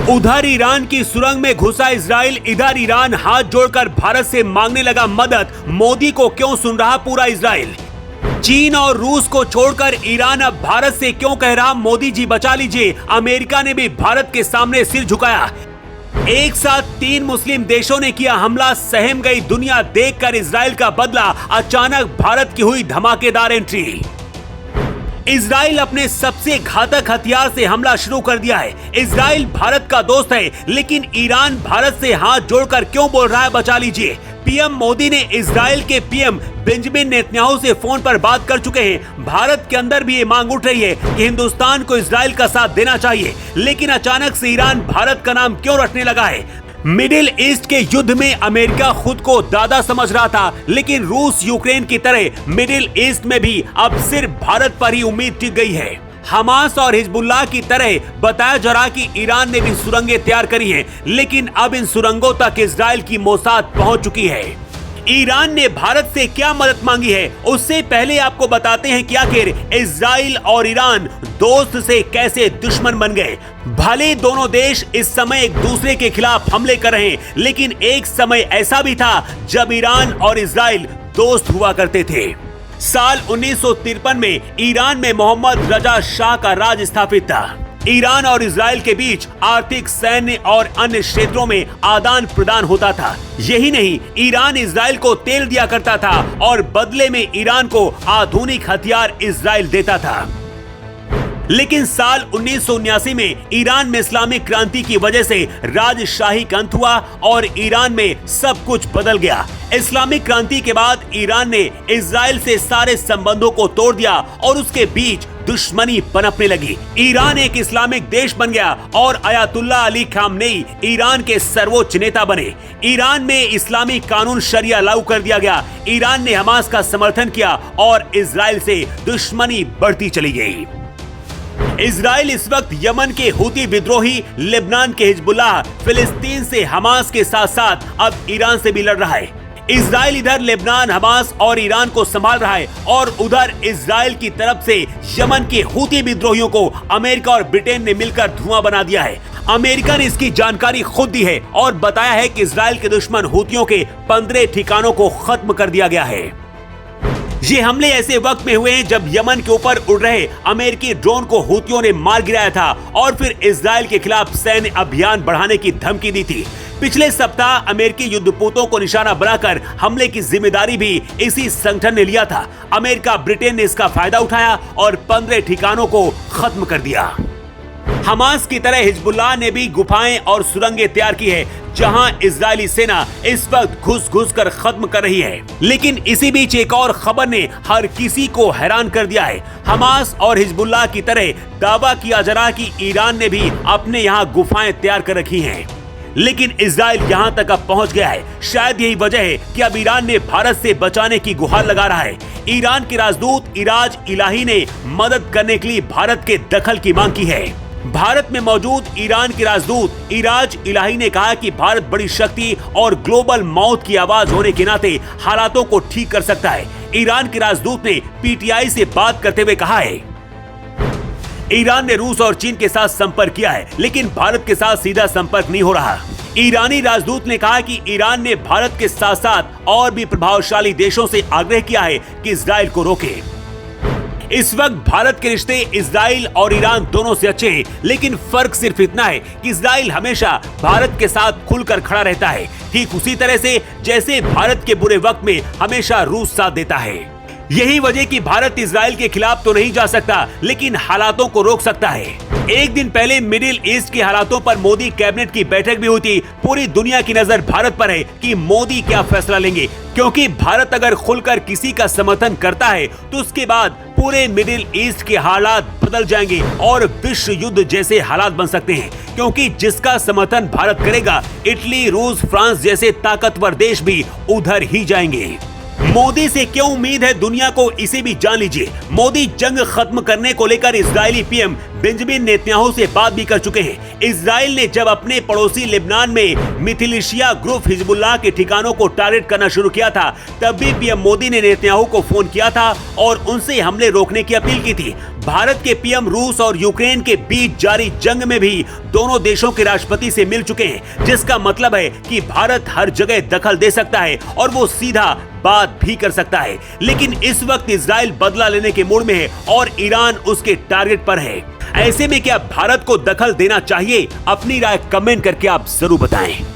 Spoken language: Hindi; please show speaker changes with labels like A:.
A: उधर ईरान की सुरंग में घुसा इजराइल, इधर ईरान हाथ जोड़कर भारत से मांगने लगा मदद। मोदी को क्यों सुन रहा पूरा इजराइल? चीन और रूस को छोड़कर ईरान अब भारत से क्यों कह रहा मोदी जी बचा लीजिए? अमेरिका ने भी भारत के सामने सिर झुकाया। एक साथ 3 मुस्लिम देशों ने किया हमला, सहम गई दुनिया देखकर इजराइल का बदला। अचानक भारत की हुई धमाकेदार एंट्री। इजराइल अपने सबसे घातक हथियार से हमला शुरू कर दिया है। इजराइल भारत का दोस्त है, लेकिन ईरान भारत से हाथ जोड़कर क्यों बोल रहा है बचा लीजिए? पीएम मोदी ने इजराइल के पीएम बेंजामिन नेतन्याहू से फोन पर बात कर चुके हैं। भारत के अंदर भी ये मांग उठ रही है कि हिंदुस्तान को इजराइल का साथ देना चाहिए, लेकिन अचानक से ईरान भारत का नाम क्यों रटने लगा है? मिडिल ईस्ट के युद्ध में अमेरिका खुद को दादा समझ रहा था, लेकिन रूस यूक्रेन की तरह मिडिल ईस्ट में भी अब सिर्फ भारत पर ही उम्मीद टिक गई है। हमास और हिजबुल्लाह की तरह बताया जा रहा कि ईरान ने भी सुरंगें तैयार करी हैं, लेकिन अब इन सुरंगों तक इजराइल की मोसाद पहुंच चुकी है। ईरान ने भारत से क्या मदद मांगी है, उससे पहले आपको बताते हैं कि आखिर इजराइल और ईरान दोस्त से कैसे दुश्मन बन गए। भले दोनों देश इस समय एक दूसरे के खिलाफ हमले कर रहे हैं, लेकिन एक समय ऐसा भी था जब ईरान और इजराइल दोस्त हुआ करते थे। साल 1953 में ईरान में मोहम्मद रजा शाह का राज स्थापित था। ईरान और इजराइल के बीच आर्थिक, सैन्य और अन्य क्षेत्रों में आदान प्रदान होता था। यही नहीं, ईरान इजराइल को तेल दिया करता था और बदले में ईरान को आधुनिक हथियार इजराइल देता था। लेकिन साल 1979 में ईरान में इस्लामिक क्रांति की वजह से राजशाही का अंत हुआ और ईरान में सब कुछ बदल गया। इस्लामिक क्रांति के बाद ईरान ने इजराइल से सारे संबंधों को तोड़ दिया और उसके बीच दुश्मनी पनपने लगी। ईरान एक इस्लामिक देश बन गया और अयातुल्लाह अली खामनेई ईरान के सर्वोच्च नेता बने। ईरान में इस्लामी कानून शरिया लागू कर दिया गया। ईरान ने हमास का समर्थन किया और इजराइल से दुश्मनी बढ़ती चली गई। इजराइल इस वक्त यमन के हूती विद्रोही, लेबनान के हिजबुल्लाह, फिलिस्तीन से हमास के साथ साथ अब ईरान से भी लड़ रहा है। इजराइल इधर लेबनान, हमास और ईरान को संभाल रहा है और उधर इजराइल की तरफ से यमन के हूती विद्रोहियों को अमेरिका और ब्रिटेन ने मिलकर धुआं बना दिया है। अमेरिका ने इसकी जानकारी खुद दी है और बताया है कि इजराइल के दुश्मन हूतियों के 15 ठिकानों को खत्म कर दिया गया है। ये हमले ऐसे वक्त में हुए हैं जब यमन के ऊपर उड़ रहे अमेरिकी ड्रोन को हूतियों ने मार गिराया था और फिर इजराइल के खिलाफ सैन्य अभियान बढ़ाने की धमकी दी थी। पिछले सप्ताह अमेरिकी युद्धपोतों को निशाना बनाकर हमले की जिम्मेदारी भी इसी संगठन ने लिया था। अमेरिका, ब्रिटेन ने इसका फायदा उठाया और 15 ठिकानों को खत्म कर दिया। हमास की तरह हिजबुल्लाह ने भी गुफाएं और सुरंगें तैयार की है, जहां इजरायली सेना इस वक्त घुस कर खत्म कर रही है। लेकिन इसी बीच एक और खबर ने हर किसी को हैरान कर दिया है। हमास और हिजबुल्लाह की तरह दावा किया जा रहा कि ईरान ने भी अपने यहाँ गुफाएं तैयार कर रखी हैं, लेकिन इजराइल यहाँ तक अब पहुँच गया है। शायद यही वजह है कि अब ईरान ने भारत से बचाने की गुहार लगा रहा है। ईरान के राजदूत इराज इलाही ने मदद करने के लिए भारत के दखल की मांग की है। भारत में मौजूद ईरान के राजदूत इराज इलाही ने कहा कि भारत बड़ी शक्ति और ग्लोबल माउथ की आवाज होने के नाते हालातों को ठीक कर सकता है। ईरान के राजदूत ने पीटीआई से बात करते हुए कहा है, ईरान ने रूस और चीन के साथ संपर्क किया है, लेकिन भारत के साथ सीधा संपर्क नहीं हो रहा। ईरानी राजदूत ने कहा कि ईरान ने भारत के साथ साथ और भी प्रभावशाली देशों से आग्रह किया है कि इजराइल को रोके। इस वक्त भारत के रिश्ते इजराइल और ईरान दोनों से अच्छे हैं, लेकिन फर्क सिर्फ इतना है कि इजराइल हमेशा भारत के साथ खुलकर खड़ा रहता है, ठीक उसी तरह से जैसे भारत के बुरे वक्त में हमेशा रूस साथ देता है। यही वजह कि भारत इजराइल के खिलाफ तो नहीं जा सकता, लेकिन हालातों को रोक सकता है। एक दिन पहले मिडिल ईस्ट के हालातों पर मोदी कैबिनेट की बैठक भी हुई थी। पूरी दुनिया की नजर भारत पर है कि मोदी क्या फैसला लेंगे, क्योंकि भारत अगर खुलकर किसी का समर्थन करता है तो उसके बाद पूरे मिडिल ईस्ट के हालात बदल जाएंगे और विश्व युद्ध जैसे हालात बन सकते हैं, क्योंकि जिसका समर्थन भारत करेगा, इटली, रूस, फ्रांस जैसे ताकतवर देश भी उधर ही जाएंगे। मोदी से क्यों उम्मीद है दुनिया को, इसे भी जान लीजिए। मोदी जंग खत्म करने को लेकर इजरायली पीएम बेंजामिन नेतन्याहू से बात भी कर चुके हैं। इजराइल ने जब अपने पड़ोसी लेबनान में मिलिशिया ग्रुप हिजबुल्लाह के ठिकानों को टारगेट करना शुरू किया था, तब भी पीएम मोदी ने नेतन्याहू को फोन किया था और उनसे हमले रोकने की अपील की थी। भारत के पीएम रूस और यूक्रेन के बीच जारी जंग में भी दोनों देशों के राष्ट्रपति से मिल चुके हैं, जिसका मतलब है कि भारत हर जगह दखल दे सकता है और वो सीधा बात भी कर सकता है। लेकिन इस वक्त इजराइल बदला लेने के मूड में है और ईरान उसके टारगेट पर है। ऐसे में क्या भारत को दखल देना चाहिए? अपनी राय कमेंट करके आप जरूर बताएं।